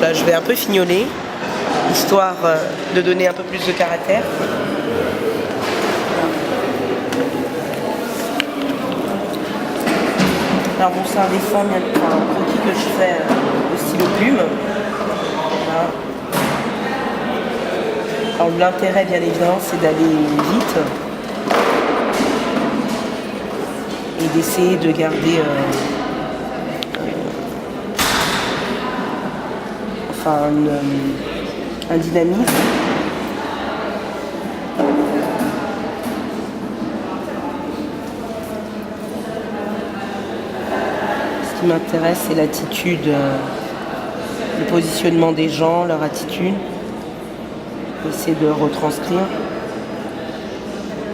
là je vais un peu fignoler, histoire de donner un peu plus de caractère. Alors bon, c'est un dessin, un croquis que je fais au stylo plume. Voilà. Alors l'intérêt bien évidemment c'est d'aller vite et d'essayer de garder un dynamisme. Ce qui m'intéresse c'est l'attitude, le positionnement des gens, leur attitude. Essayer de retranscrire.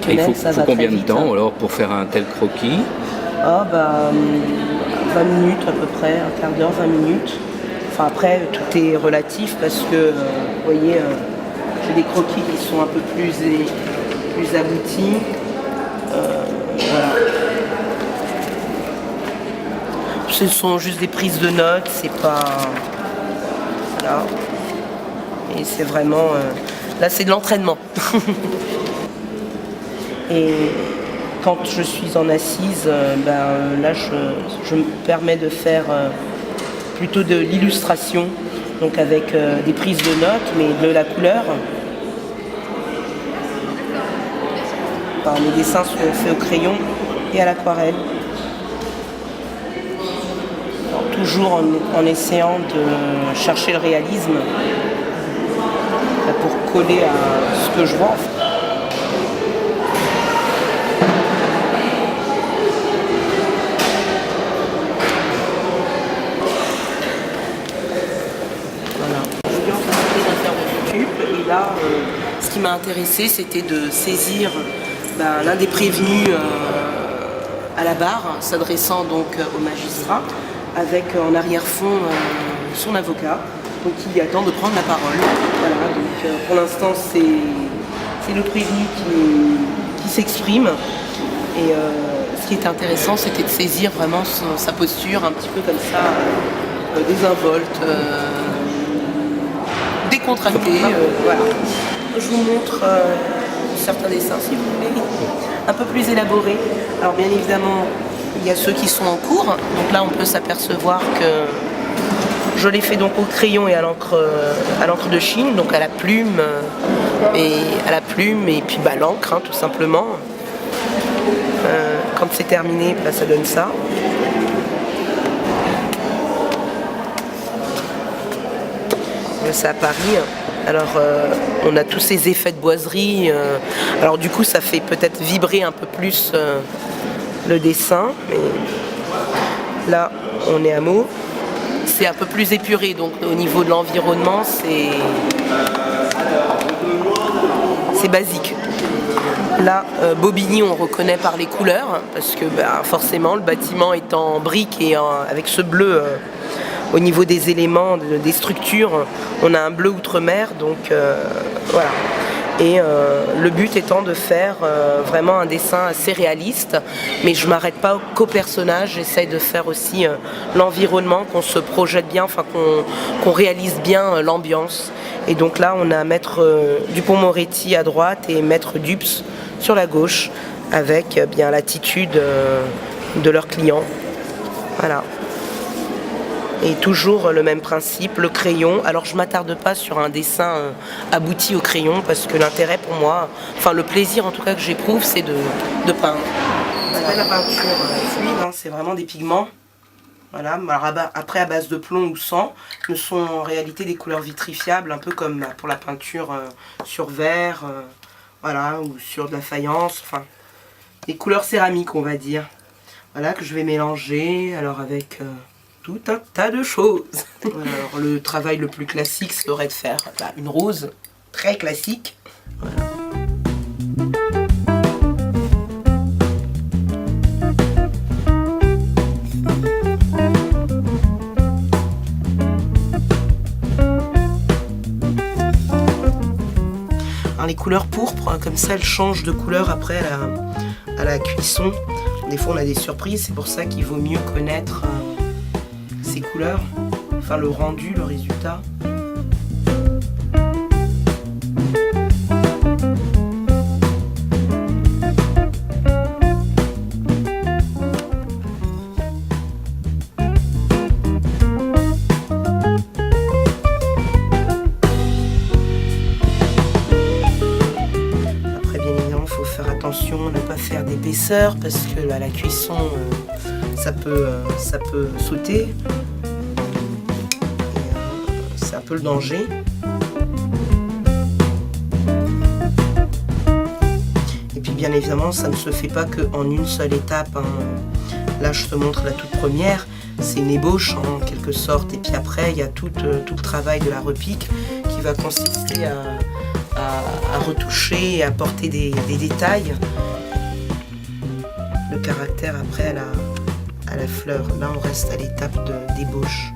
Et il faut combien de temps alors pour faire un tel croquis? 20 minutes à peu près, un quart d'heure, 20 minutes. Enfin après tout est relatif parce que vous voyez j'ai des croquis qui sont un peu plus aboutis. Voilà. Ce sont juste des prises de notes, c'est pas. Voilà. Et c'est vraiment. Là c'est de l'entraînement. Et quand je suis en assise, là je me permets de faire plutôt de l'illustration, donc avec des prises de notes, mais de la couleur. Enfin, mes dessins sont faits au crayon et à l'aquarelle. Toujours en essayant de chercher le réalisme pour coller à ce que je vois. Et là, ce qui m'a intéressé, c'était de saisir l'un des prévenus à la barre, s'adressant donc au magistrat, avec en arrière-fond son avocat, donc qui attend de prendre la parole. Voilà, donc pour l'instant, c'est le prévenu qui s'exprime. Et ce qui était intéressant, c'était de saisir vraiment sa posture, un petit peu comme ça, désinvolte. Décontracté, voilà. Je vous montre certains dessins si vous voulez, un peu plus élaborés. Alors bien évidemment, il y a ceux qui sont en cours, donc là on peut s'apercevoir que je les fais donc au crayon et à l'encre de Chine, donc à la plume et puis l'encre tout simplement. Quand c'est terminé, ça donne ça. C'est à Paris. Alors on a tous ces effets de boiserie. Alors du coup ça fait peut-être vibrer un peu plus le dessin. Mais là on est à Meaux. C'est un peu plus épuré, donc au niveau de l'environnement c'est basique. Là, Bobigny, on reconnaît par les couleurs, parce que forcément le bâtiment est en briques et avec ce bleu. Au niveau des éléments, des structures, on a un bleu outre-mer, donc voilà. Et le but étant de faire vraiment un dessin assez réaliste, mais je ne m'arrête pas qu'au personnage, j'essaye de faire aussi l'environnement, qu'on se projette bien, enfin qu'on réalise bien l'ambiance. Et donc là, on a Maître Dupond-Moretti à droite et Maître Dups sur la gauche, avec bien l'attitude de leurs clients. Voilà. Et toujours le même principe, le crayon. Alors je ne m'attarde pas sur un dessin abouti au crayon parce que l'intérêt pour moi, enfin le plaisir en tout cas que j'éprouve, c'est de peindre. Voilà. La peinture fluide, c'est vraiment des pigments. Voilà. Alors après à base de plomb ou sang, ne sont en réalité des couleurs vitrifiables, un peu comme pour la peinture sur verre, voilà, ou sur de la faïence, enfin des couleurs céramiques on va dire. Voilà, que je vais mélanger alors avec tout un tas de choses. Voilà, alors le travail le plus classique serait de faire une rose très classique. Voilà. Alors les couleurs pourpres, comme ça elles changent de couleur après à la cuisson. Des fois on a des surprises, c'est pour ça qu'il vaut mieux connaître ces couleurs. enfin le rendu, le résultat. Attention, ne pas faire d'épaisseur parce que à la cuisson ça peut sauter. C'est un peu le danger. Et puis bien évidemment ça ne se fait pas qu'en une seule étape, hein. Là je te montre la toute première, c'est une ébauche en quelque sorte, et puis après il y a tout le travail de la repique qui va consister à retoucher et à apporter des détails, le caractère après à la fleur. Là on reste à l'étape d'ébauche.